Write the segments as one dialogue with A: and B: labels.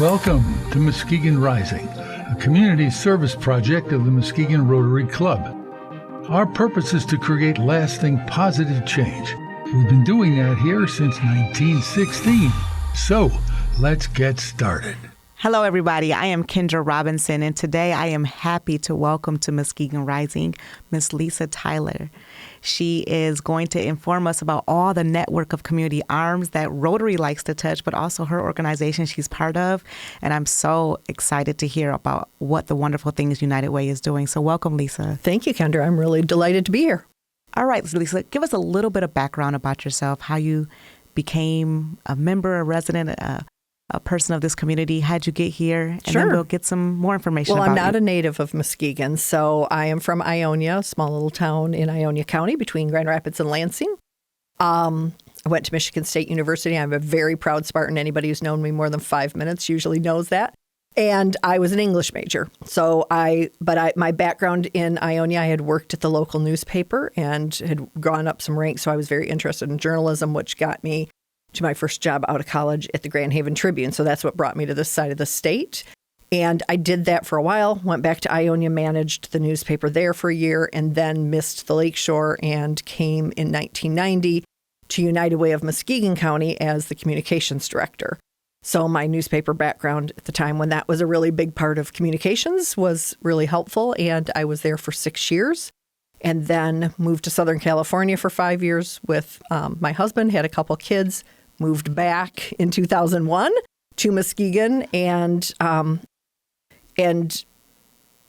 A: Welcome to Muskegon Rising, a community service project of the Muskegon Rotary Club. Our purpose is to create lasting positive change. We've been doing that here since 1916. So, let's get started.
B: Hello, everybody. I am Kendrah Robinson, and today I am happy to welcome to Muskegon Rising Miss LisaTyler. She is going to inform us about all the network of community arms that Rotary likes to touch, but also her organization she's part of. And I'm so excited to hear about what the wonderful things United Way is doing. So welcome, Lisa.
C: Thank you, Kendrah. I'm really delighted to be here.
B: All right, Lisa, give us a little bit of background about yourself, how you became a member, a resident, a person of this community. How'd you get here? And
C: Sure.
B: then we'll get some more information about you.
C: Well, I'm not a native of Muskegon, so I am from Ionia, a small little town in Ionia County between Grand Rapids and Lansing. I went to Michigan State University. I'm a very proud Spartan. Anybody who's known me more than 5 minutes usually knows that. And I was an English major. So my background in Ionia, I had worked at the local newspaper and had gone up some ranks. So I was very interested in journalism, which got me to my first job out of college at the Grand Haven Tribune. So that's what brought me to this side of the state. And I did that for a while, went back to Ionia, managed the newspaper there for a year, and then missed the Lakeshore and came in 1990 to United Way of Muskegon County as the communications director. So my newspaper background at the time when that was a really big part of communications was really helpful. And I was there for 6 years. And then moved to Southern California for 5 years with my husband, had a couple kids, moved back in 2001 to Muskegon and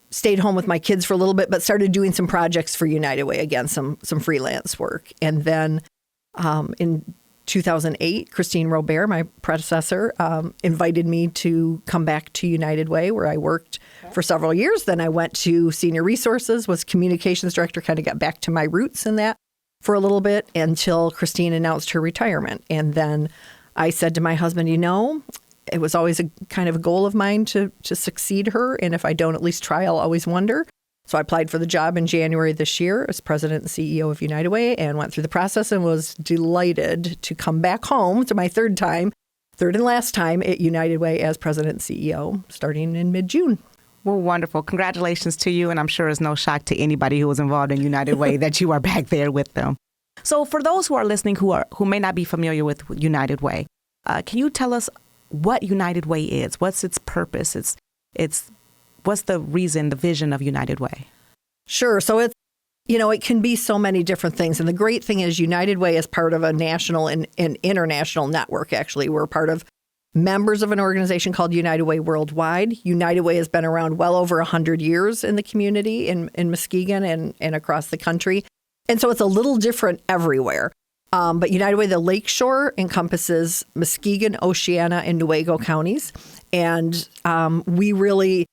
C: stayed home with my kids for a little bit, but started doing some projects for United Way, again, some freelance work. And then in 2008, Christine Robert, my predecessor, invited me to come back to United Way, where I worked for several years. Then I went to Senior Resources, was communications director, kind of got back to my roots in that for a little bit until Christine announced her retirement. And then I said to my husband, it was always a kind of a goal of mine to succeed her. And if I don't at least try, I'll always wonder. So I applied for the job in January this year as president and CEO of United Way and went through the process and was delighted to come back home to my third and last time at United Way as president and CEO starting in mid-June.
B: Well, wonderful. Congratulations to you. And I'm sure it's no shock to anybody who was involved in United Way that you are back there with them. So for those who are listening who may not be familiar with United Way, can you tell us what United Way is? What's its purpose? What's the reason, the vision of United Way?
C: Sure. So it can be so many different things. And the great thing is United Way is part of a national and international network, actually. We're part of members of an organization called United Way Worldwide. United Way has been around well over 100 years in the community in Muskegon and across the country. And so it's a little different everywhere. But United Way, the Lakeshore encompasses Muskegon, Oceana, and Newaygo Counties. And we really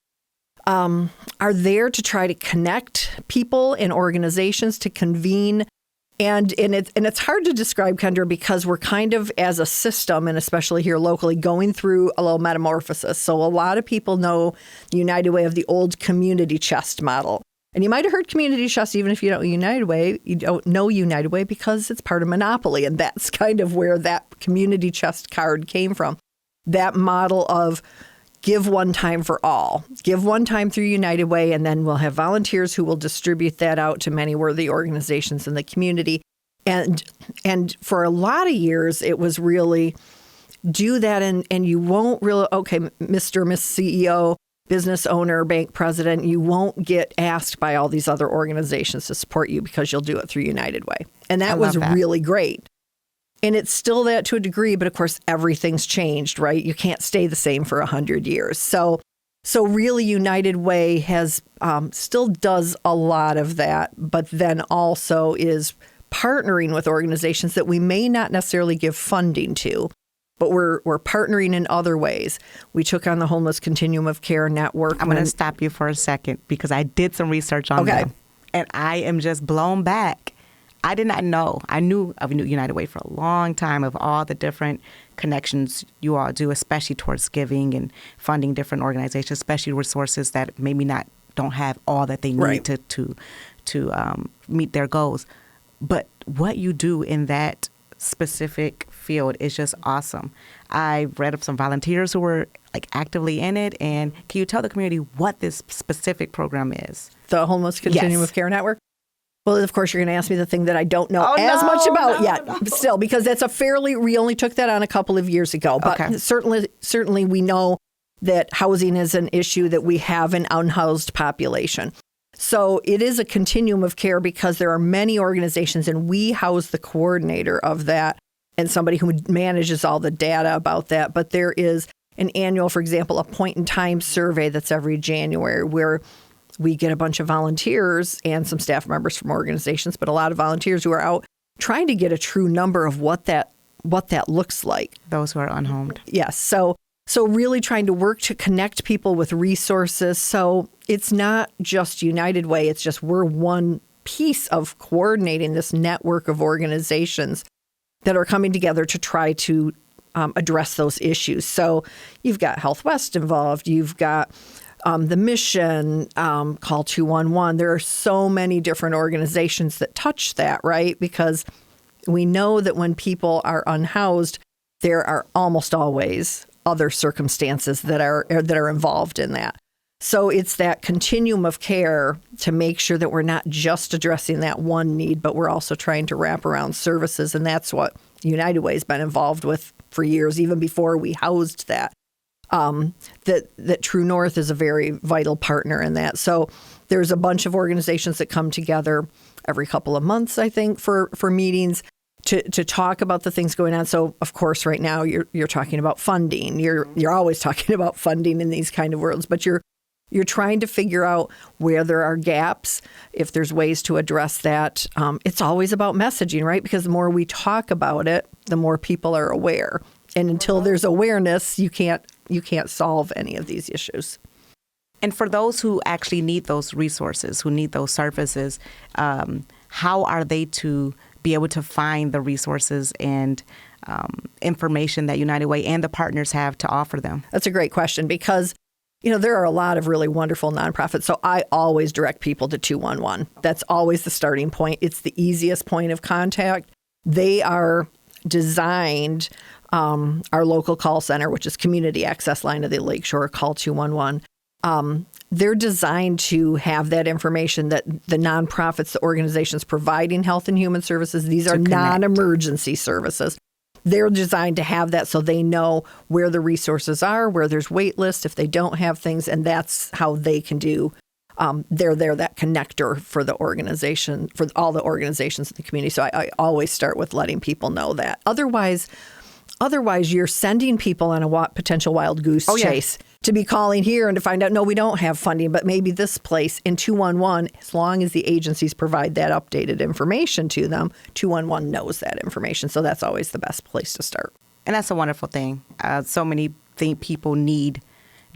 C: are there to try to connect people and organizations to convene. And it's hard to describe, Kendrah, because we're kind of, as a system, and especially here locally, going through a little metamorphosis. So a lot of people know the United Way of the old community chest model. And you might have heard community chest, even if you don't know United Way, you don't know United Way because it's part of Monopoly. And that's kind of where that community chest card came from. That model of give one time for all. Give one time through United Way, and then we'll have volunteers who will distribute that out to many worthy organizations in the community. And for a lot of years, it was really do that, and you won't really, okay, Mr. Miss CEO, business owner, bank president, you won't get asked by all these other organizations to support you because you'll do it through United Way. And that was really great. And it's still that to a degree, but of course, everything's changed, right? You can't stay the same for 100 years. So really, United Way has still does a lot of that, but then also is partnering with organizations that we may not necessarily give funding to, but we're partnering in other ways. We took on the Homeless Continuum of Care Network.
B: I'm going to stop you for a second because I did some research on them, and I am just blown back. I did not know. I knew of United Way for a long time, of all the different connections you all do, especially towards giving and funding different organizations, especially resources that maybe don't have all that they need to meet their goals. But what you do in that specific field is just awesome. I read of some volunteers who were like actively in it. And can you tell the community what this specific program is?
C: The Homeless Continuum
B: Yes.
C: of Care Network? Well, of course, you're going to ask me the thing that I don't know much about yet. No. Still, because that's we only took that on a couple of years ago. But certainly we know that housing is an issue, that we have an unhoused population. So it is a continuum of care because there are many organizations, and we house the coordinator of that and somebody who manages all the data about that. But there is an annual, for example, a point-in-time survey that's every January where we get a bunch of volunteers and some staff members from organizations, but a lot of volunteers who are out trying to get a true number of what that looks like.
B: Those who are unhomed.
C: Yes. So really trying to work to connect people with resources. So it's not just United Way. It's just we're one piece of coordinating this network of organizations that are coming together to try to address those issues. So you've got Health West involved. You've got the Mission, Call 211. There are so many different organizations that touch that, right? Because we know that when people are unhoused, there are almost always other circumstances that are involved in that. So it's that continuum of care to make sure that we're not just addressing that one need, but we're also trying to wrap around services. And that's what United Way has been involved with for years, even before we housed that. That True North is a very vital partner in that. So there's a bunch of organizations that come together every couple of months, I think, for meetings to talk about the things going on. So, of course, right now you're talking about funding. You're always talking about funding in these kind of worlds, but you're trying to figure out where there are gaps, if there's ways to address that. It's always about messaging, right? Because the more we talk about it, the more people are aware. And until there's awareness, you can't solve any of these issues.
B: And for those who actually need those resources, who need those services, how are they to be able to find the resources and information that United Way and the partners have to offer them?
C: That's a great question because, there are a lot of really wonderful nonprofits. So I always direct people to 211. That's always the starting point. It's the easiest point of contact. They are designed, our local call center, which is Community Access Line of the Lakeshore, Call 211. They're designed to have that information that the nonprofits, the organizations providing health and human services, these are non-emergency services. They're designed to have that so they know where the resources are, where there's wait lists, if they don't have things, and that's how they can do. They're that connector for the organization, for all the organizations in the community. So I always start with letting people know that. Otherwise, you're sending people on a potential wild goose chase to be calling here and to find out, no, we don't have funding, but maybe this place in 211, as long as the agencies provide that updated information to them, 211 knows that information. So that's always the best place to start.
B: And that's a wonderful thing. So many people need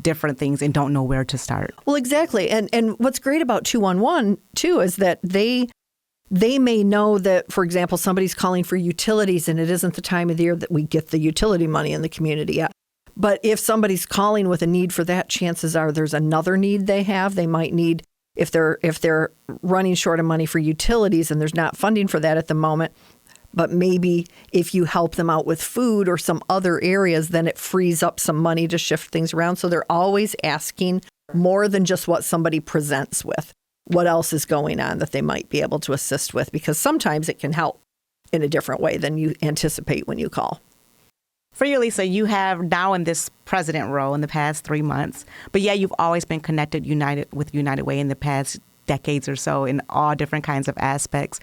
B: different things and don't know where to start.
C: Well, exactly. And what's great about 211, too, is that they may know that, for example, somebody's calling for utilities and it isn't the time of the year that we get the utility money in the community yet. But if somebody's calling with a need for that, chances are there's another need they have. They might need, if they're running short of money for utilities and there's not funding for that at the moment, but maybe if you help them out with food or some other areas, then it frees up some money to shift things around. So they're always asking more than just what somebody presents with. What else is going on that they might be able to assist with? Because sometimes it can help in a different way than you anticipate when you call.
B: For you, Lisa, you have now in this president role in the past 3 months, but you've always been connected with United Way in the past decades or so in all different kinds of aspects.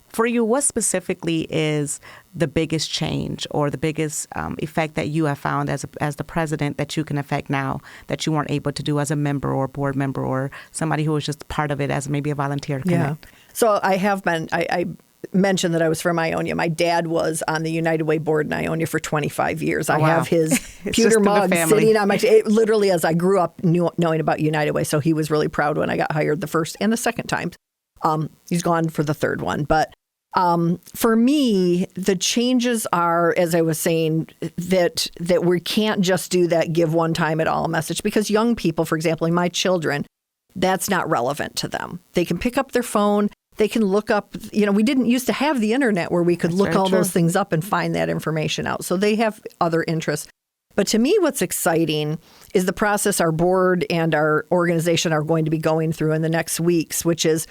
B: For you, what specifically is the biggest change or the biggest effect that you have found as the president that you can affect now that you weren't able to do as a member or board member or somebody who was just part of it as maybe a volunteer?
C: Yeah. So I have been, I mentioned that I was from Ionia. My dad was on the United Way board in Ionia for 25 years. I have his pewter mug sitting on my, literally as I grew up knowing about United Way. So he was really proud when I got hired the first and the second time. He's gone for the third one. But for me, the changes are, as I was saying, that we can't just do that give one time at all message because young people, for example, my children, that's not relevant to them. They can pick up their phone. they can look up, we didn't used to have the internet where we could look all those things up and find that information out. So they have other interests. But to me, what's exciting is the process our board and our organization are going to be going through in the next weeks, which is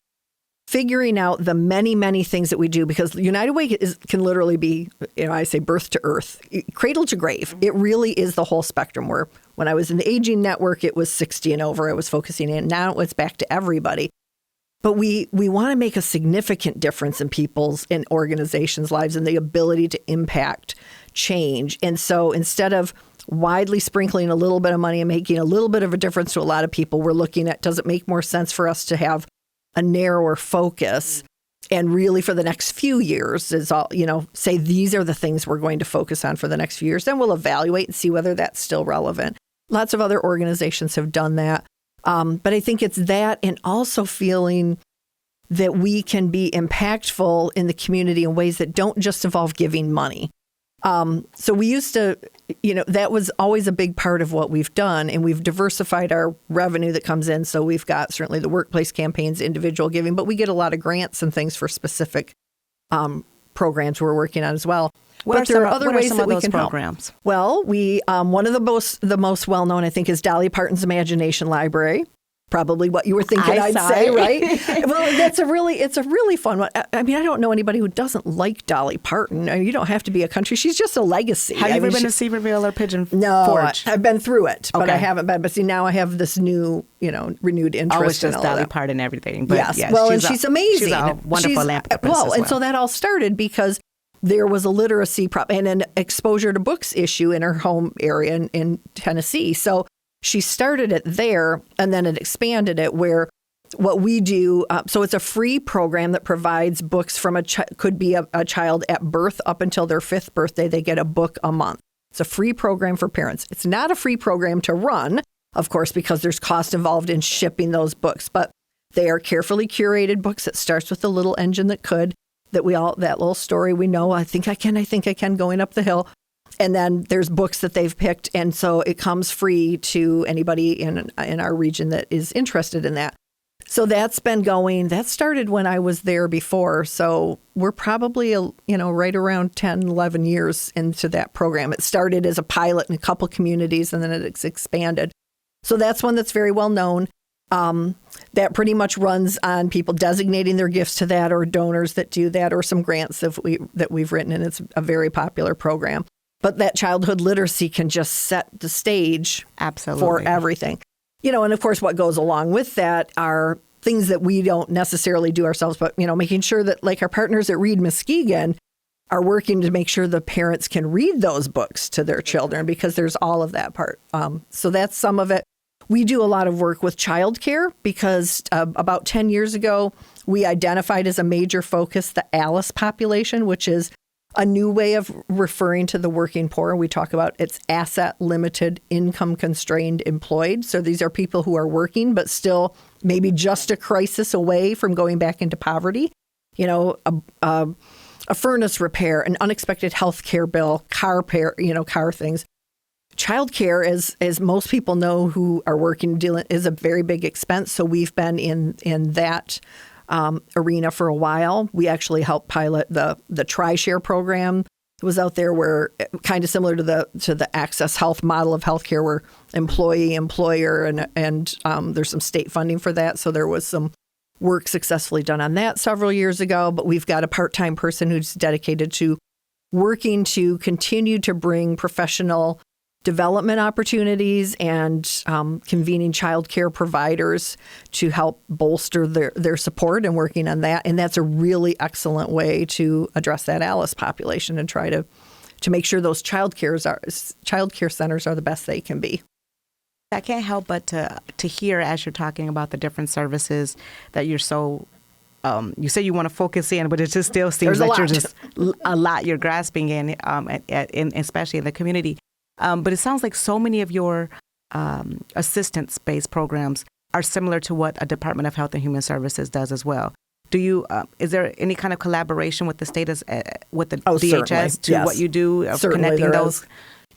C: figuring out the many, many things that we do, because United Way can literally be, I say birth to earth, cradle to grave. It really is the whole spectrum, where when I was in the aging network, it was 60 and over. I was focusing in. Now it's back to everybody. But we want to make a significant difference in people's and organizations' lives and the ability to impact change. And so instead of widely sprinkling a little bit of money and making a little bit of a difference to a lot of people, we're looking at, does it make more sense for us to have a narrower focus and really for the next few years is all, say these are the things we're going to focus on for the next few years. Then we'll evaluate and see whether that's still relevant. Lots of other organizations have done that. But I think it's that, and also feeling that we can be impactful in the community in ways that don't just involve giving money. So we used to, that was always a big part of what we've done, and we've diversified our revenue that comes in. So we've got certainly the workplace campaigns, individual giving, but we get a lot of grants and things for specific programs we're working on as well. But there are other ways that we can help. Well, we one of the most well-known, I think, is Dolly Parton's Imagination Library. Probably what you were thinking I'd say, right? Well, it's a really fun one. I mean, I don't know anybody who doesn't like Dolly Parton. I mean, you don't have to be a country. She's just a legacy.
B: Have you ever been to Seaverville or Pigeon Forge?
C: No, I've been through it, but I haven't been. But see, now I have this new, renewed interest.
B: Oh, it's just Dolly Parton and everything. But
C: yes. Well, and she's amazing.
B: She's a wonderful philanthropist as well.
C: And so that all started because there was a literacy and an exposure to books issue in her home area in Tennessee. So she started it there, and then it expanded it where what we do, so it's a free program that provides books from could be a child at birth up until their 5th birthday. They get a book a month. It's a free program for parents. It's not a free program to run, of course, because there's cost involved in shipping those books, but they are carefully curated books. It starts with the little engine that could, that little story we know, I think I can going up the hill. And then there's books that they've picked. And so it comes free to anybody in our region that is interested in that. So that's been going. That started when I was there before. So we're probably, right around 10, 11 years into that program. It started as a pilot in a couple communities, and then it's expanded. So that's one that's very well known. That pretty much runs on people designating their gifts to that, or donors that do that, or some grants that we've written. And it's a very popular program. But that childhood literacy can just set the stage for everything. And of course, what goes along with that are things that we don't necessarily do ourselves, but, making sure that, like, our partners at Read Muskegon are working to make sure the parents can read those books to their children, because there's all of that part. So that's some of it. We do a lot of work with childcare because about 10 years ago, we identified as a major focus the ALICE population, which is a new way of referring to the working poor. We talk about it's asset limited, income constrained, employed. So these are people who are working, but still maybe just a crisis away from going back into poverty. A furnace repair, an unexpected health care bill, car things. Childcare, as most people know who are working, is a very big expense. So we've been in that arena for a while. We actually helped pilot the Tri-Share program. It was out there where kind of similar to the Access Health model of healthcare, where employee, employer, and there's some state funding for that. So there was some work successfully done on that several years ago. But we've got a part-time person who's dedicated to working to continue to bring professional development opportunities and convening child care providers to help bolster their support and working on that. And that's a really excellent way to address that ALICE population and try to make sure those child care centers are the best they can be.
B: I can't help but to hear, as you're talking about the different services that you're so you say you want to focus in, but it just still seems that you're just a lot you're grasping in especially in the community. But it sounds like so many of your assistance-based programs are similar to what a Department of Health and Human Services does as well. Do you? Is there any kind of collaboration with the state with the DHS to what you do of connecting those?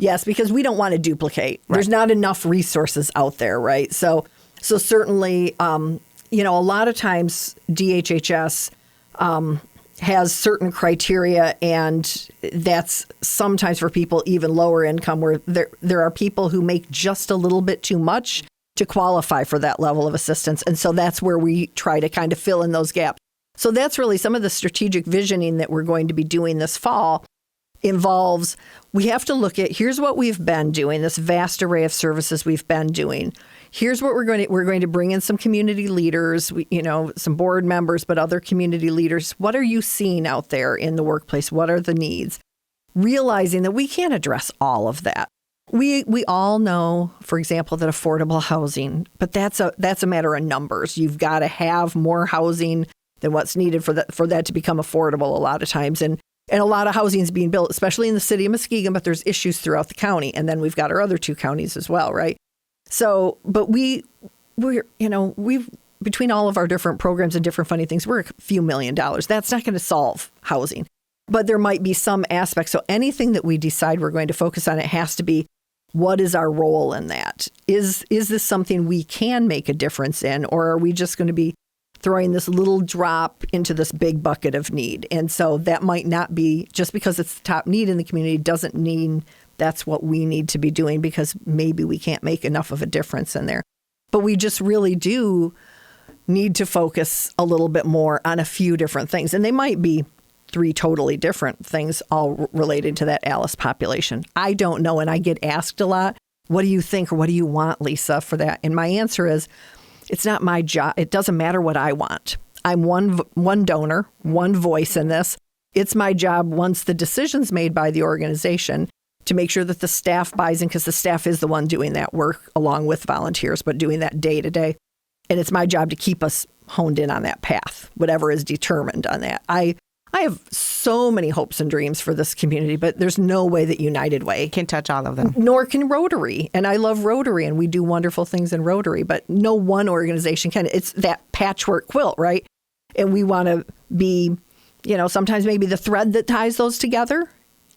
C: Yes, because we don't want to duplicate. Right. There's not enough resources out there, right? So certainly, a lot of times DHHS has certain criteria, and that's sometimes for people even lower income, where there are people who make just a little bit too much to qualify for that level of assistance. And so that's where we try to kind of fill in those gaps. So that's really some of the strategic visioning that we're going to be doing this fall involves, we have to look at, here's what we've been doing, this vast array of services we've been doing. Here's what we're going to bring in some community leaders, some board members, but other community leaders. What are you seeing out there in the workplace? What are the needs? Realizing that we can't address all of that. We all know, for example, that affordable housing, but that's a matter of numbers. You've got to have more housing than what's needed for that to become affordable a lot of times. And a lot of housing is being built, especially in the city of Muskegon, but there's issues throughout the county. And then we've got our other 2 counties as well, right? So, but we've between all of our different programs and different funny things, we're a few $1 million. That's not going to solve housing, but there might be some aspects. So anything that we decide we're going to focus on, it has to be, what is our role in that? Is this something we can make a difference in, or are we just going to be throwing this little drop into this big bucket of need? And so that might not be, just because it's the top need in the community doesn't mean that's what we need to be doing, because maybe we can't make enough of a difference in there. But we just really do need to focus a little bit more on a few different things. And they might be 3 totally different things all related to that Alice population. I don't know. And I get asked a lot, what do you think, or what do you want, Lisa, for that? And my answer is, it's not my job. It doesn't matter what I want. I'm one donor, one voice in this. It's my job, once the decision's made by the organization, to make sure that the staff buys in, because the staff is the one doing that work along with volunteers, but doing that day to day. And it's my job to keep us honed in on that path, whatever is determined on that. I have so many hopes and dreams for this community, but there's no way that United Way
B: Can touch all of them.
C: Nor can Rotary. And I love Rotary, and we do wonderful things in Rotary, but no one organization can. It's that patchwork quilt, right? And we want to be, sometimes maybe the thread that ties those together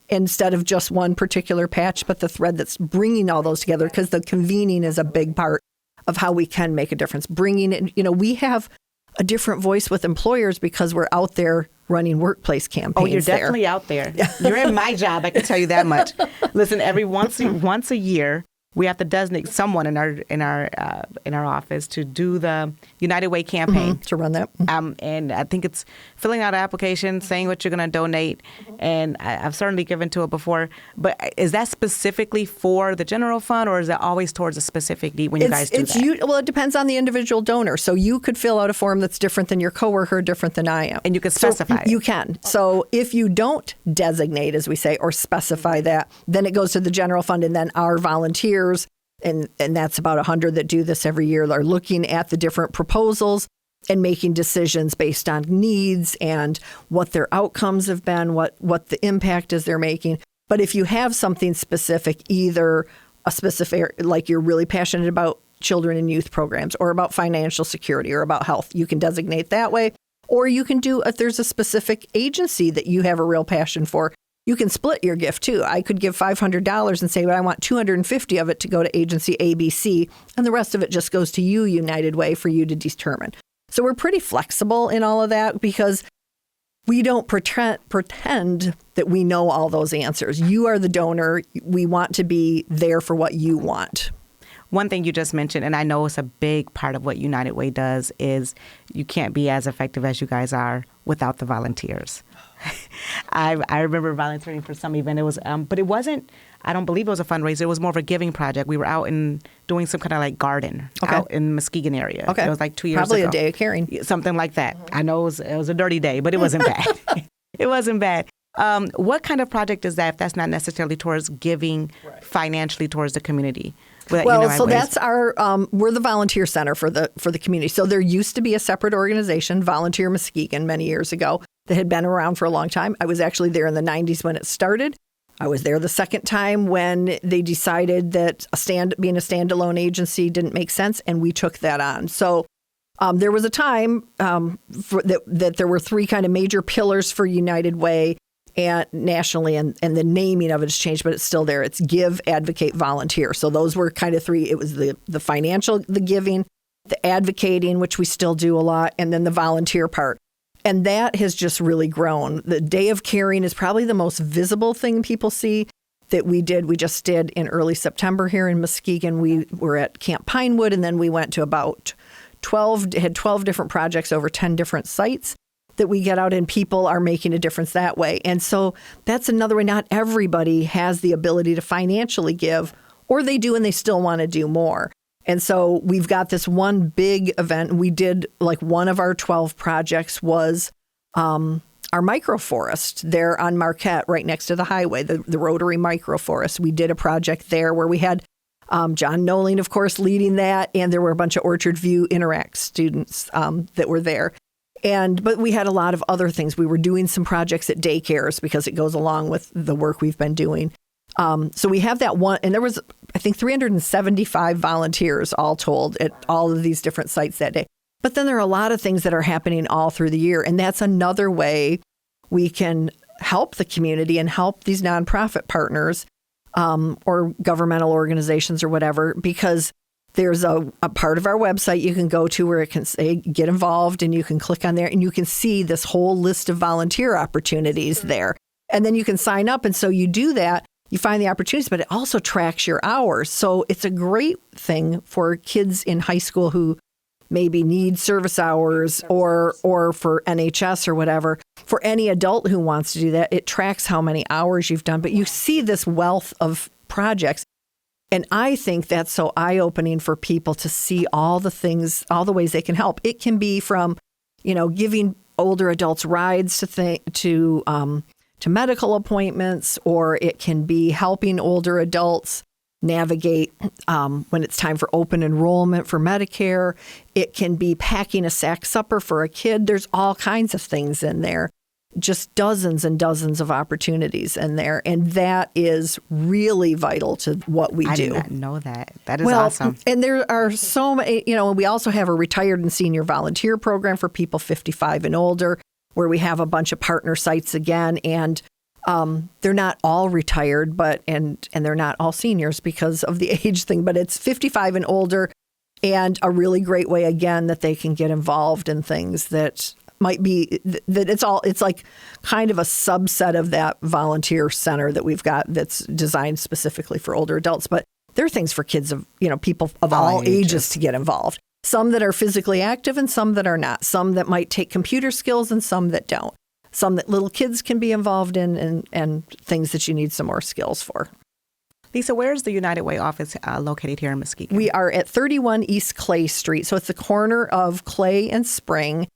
C: instead of just one particular patch, but the thread that's bringing all those together, because the convening is a big part of how we can make a difference. Bringing it, we have a different voice with employers because we're out there running workplace campaigns.
B: Oh, you're definitely out there. You're in my job, I can tell you that much. Listen, every once a year, we have to designate someone in our office to do the United Way campaign.
C: To run that.
B: And I think it's filling out an application, saying what you're going to donate. And I've certainly given to it before. But is that specifically for the general fund, or is that always towards a specific need when you guys do that?
C: Well, it depends on the individual donor. So you could fill out a form that's different than your coworker, different than I am.
B: And you can specify.
C: You can. So if you don't designate, as we say, or specify that, then it goes to the general fund, and then our volunteers, and that's about 100 that do this every year, are looking at the different proposals and making decisions based on needs and what their outcomes have been, what the impact is they're making. But if you have something specific, either a specific, like you're really passionate about children and youth programs, or about financial security, or about health, you can designate that way. Or you can do, if there's a specific agency that you have a real passion for, you can split your gift too. I could give $500 and say, but I want 250 of it to go to agency ABC, and the rest of it just goes to you, United Way, for you to determine. So we're pretty flexible in all of that, because we don't pretend that we know all those answers. You are the donor. We want to be there for what you want.
B: One thing you just mentioned, and I know it's a big part of what United Way does, is you can't be as effective as you guys are without the volunteers. I remember volunteering for some event. It was, but it wasn't, I don't believe it was a fundraiser. It was more of a giving project. We were out and doing some kind of like garden out in Muskegon area.
C: Okay.
B: It was like 2 years
C: Probably
B: ago.
C: A day of caring.
B: Something like that. I know it was a dirty day, but it wasn't bad. It wasn't bad. What kind of project is that, if that's not necessarily towards giving financially towards the community?
C: Well, so that's our, we're the volunteer center for the community. So there used to be a separate organization, Volunteer Muskegon, many years ago, that had been around for a long time. I was actually there in the 90s when it started. I was there the second time when they decided that being a standalone agency didn't make sense, and we took that on. So there was a time that there were 3 kind of major pillars for United Way and nationally, and the naming of it has changed, but it's still there. It's give, advocate, volunteer. So those were kind of 3. It was the financial, the giving, the advocating, which we still do a lot, and then the volunteer part. And that has just really grown. The Day of Caring is probably the most visible thing people see that we did. We just did in early September here in Muskegon. We were at Camp Pinewood, and then we went to about 12 different projects over 10 different sites that we get out, and people are making a difference that way. And so that's another way. Not everybody has the ability to financially give, or they do and they still want to do more. And so we've got this one big event. We did, like, one of our 12 projects was our microforest there on Marquette, right next to the highway, the Rotary microforest. We did a project there where we had John Noling, of course, leading that, and there were a bunch of Orchard View Interact students that were there. But we had a lot of other things. We were doing some projects at daycares because it goes along with the work we've been doing. So we have that one, and there was, I think, 375 volunteers all told at all of these different sites that day. But then there are a lot of things that are happening all through the year, and that's another way we can help the community and help these nonprofit partners or governmental organizations or whatever, because there's a part of our website you can go to where it can say get involved, and you can click on there and you can see this whole list of volunteer opportunities there. And then you can sign up. And so you do that, you find the opportunities, but it also tracks your hours. So it's a great thing for kids in high school who maybe need service hours or for NHS or whatever. For any adult who wants to do that, it tracks how many hours you've done. But you see this wealth of projects. And I think that's so eye-opening for people to see all the things, all the ways they can help. It can be from, giving older adults rides to medical appointments, or it can be helping older adults navigate when it's time for open enrollment for Medicare. It can be packing a sack supper for a kid. There's all kinds of things in there. Just dozens and dozens of opportunities in there. And that is really vital to what we do.
B: I did not know that. That is awesome.
C: And there are so many, we also have a retired and senior volunteer program for people 55 and older, where we have a bunch of partner sites again. And they're not all retired, and they're not all seniors because of the age thing, but it's 55 and older, and a really great way, again, that they can get involved in things that might be that it's like kind of a subset of that volunteer center that we've got that's designed specifically for older adults. But there are things for kids of, people of all ages to get involved. Some that are physically active and some that are not. Some that might take computer skills and some that don't. Some that little kids can be involved in, and things that you need some more skills for.
B: Lisa, where is the United Way office located here in Muskegon?
C: We are at 31 East Clay Street. So it's the corner of Clay and Spring.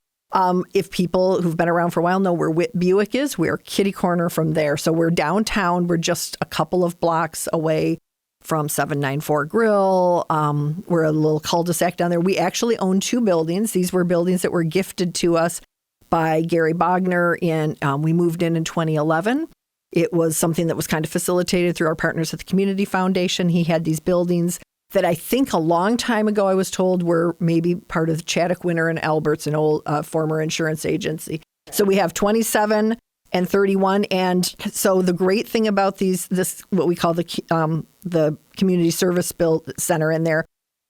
C: If people who've been around for a while know where Whit Buick is, we're kitty corner from there. So we're downtown. We're just a couple of blocks away from 794 Grill. We're a little cul-de-sac down there. We actually own 2 buildings. These were buildings that were gifted to us by Gary Bogner, and we moved in 2011. It was something that was kind of facilitated through our partners at the Community Foundation. He had these buildings that I think a long time ago I was told were maybe part of Chaddock Winter and Alberts, an old former insurance agency. So we have 27 and 31. And so the great thing about this what we call the Community Service Center in there,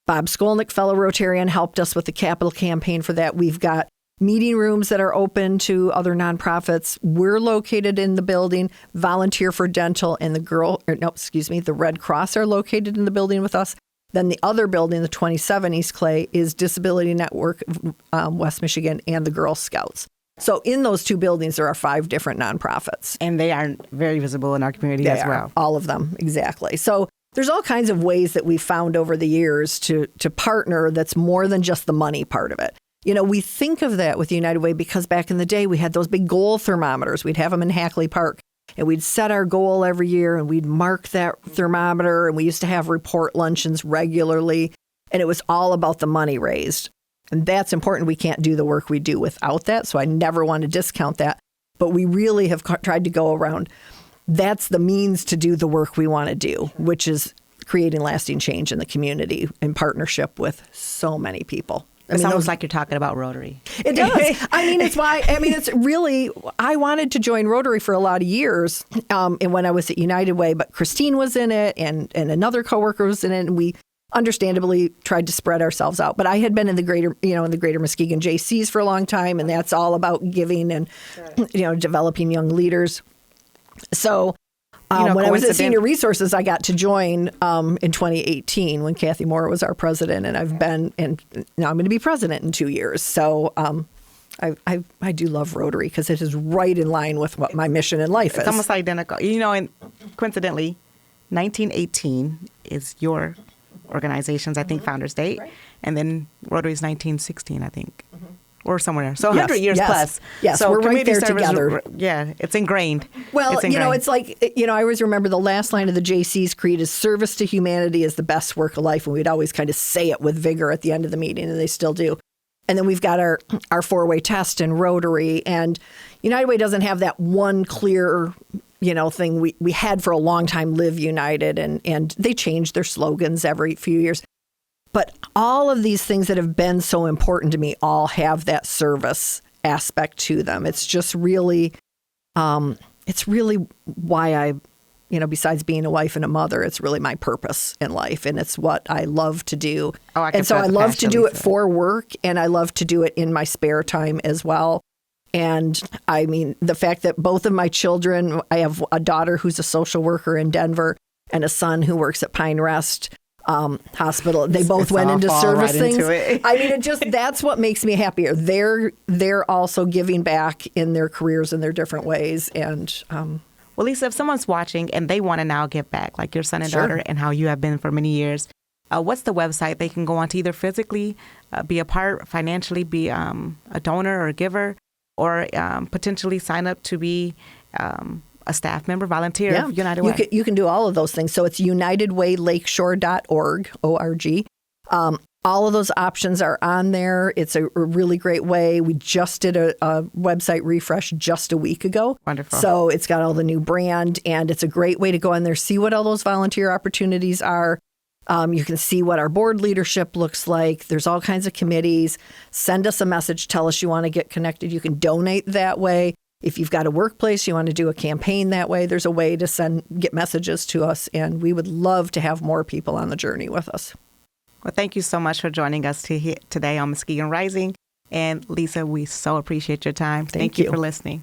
C: Bob Skolnick, fellow Rotarian, helped us with the capital campaign for that. We've got meeting rooms that are open to other nonprofits. We're located in the building. Volunteer for Dental and the Red Cross are located in the building with us. Then the other building, the 27 East Clay, is Disability Network West Michigan and the Girl Scouts. So in those 2 buildings, there are 5 different nonprofits.
B: And they are very visible in our community as well.
C: All of them, exactly. So there's all kinds of ways that we've found over the years to partner that's more than just the money part of it. We think of that with United Way because back in the day, we had those big goal thermometers. We'd have them in Hackley Park, and we'd set our goal every year, and we'd mark that thermometer, and we used to have report luncheons regularly, and it was all about the money raised. And that's important. We can't do the work we do without that, so I never want to discount that. But we really have tried to go around. That's the means to do the work we want to do, which is creating lasting change in the community in partnership with so many people.
B: It sounds like you're talking about Rotary.
C: It does. It's really, I wanted to join Rotary for a lot of years and when I was at United Way, but Christine was in it and another coworker was in it. And we understandably tried to spread ourselves out. But I had been in the greater Muskegon JCs for a long time, and that's all about giving and, developing young leaders. So when I was at Senior Resources, I got to join in 2018 when Kathy Moore was our president, and now I'm going to be president in 2 years. So I do love Rotary because it is right in line with what my mission in life is.
B: It's almost identical. And coincidentally, 1918 is your organization's, I think, founder's date. Right. And then Rotary's 1916, I think. Mm-hmm. Or somewhere. So 100 years plus.
C: Yes,
B: so
C: we're right there together.
B: Yeah, it's ingrained.
C: Well, it's like, I always remember the last line of the JC's creed is service to humanity is the best work of life. And we'd always kind of say it with vigor at the end of the meeting, and they still do. And then we've got our 4-way test in Rotary. And United Way doesn't have that one clear thing we had for a long time, Live United, and they change their slogans every few years. But all of these things that have been so important to me all have that service aspect to them. It's just really, it's really why I, besides being a wife and a mother, it's really my purpose in life, and it's what I love to do. And so I love to do it for work, and I love to do it in my spare time as well. And I mean, the fact that both of my children, I have a daughter who's a social worker in Denver and a son who works at Pine Rest Hospital. They both went into service things. I mean, that's what makes me happier. They're also giving back in their careers in their different ways. And
B: well, Lisa, if someone's watching and they want to now give back, like your son and daughter, and how you have been for many years, what's the website they can go on to either physically be a part, financially be a donor or a giver, or potentially sign up to be a staff member, volunteer of United Way?
C: You can do all of those things. So it's unitedwaylakeshore.org, O-R-G. All of those options are on there. It's a really great way. We just did a website refresh just a week ago.
B: Wonderful.
C: So it's got all the new brand, and it's a great way to go in there, see what all those volunteer opportunities are. You can see what our board leadership looks like. There's all kinds of committees. Send us a message. Tell us you want to get connected. You can donate that way. If you've got a workplace, you want to do a campaign that way, there's a way to get messages to us, and we would love to have more people on the journey with us.
B: Well, thank you so much for joining us today on Muskegon Rising. And Lisa, we so appreciate your time. Thank you for listening.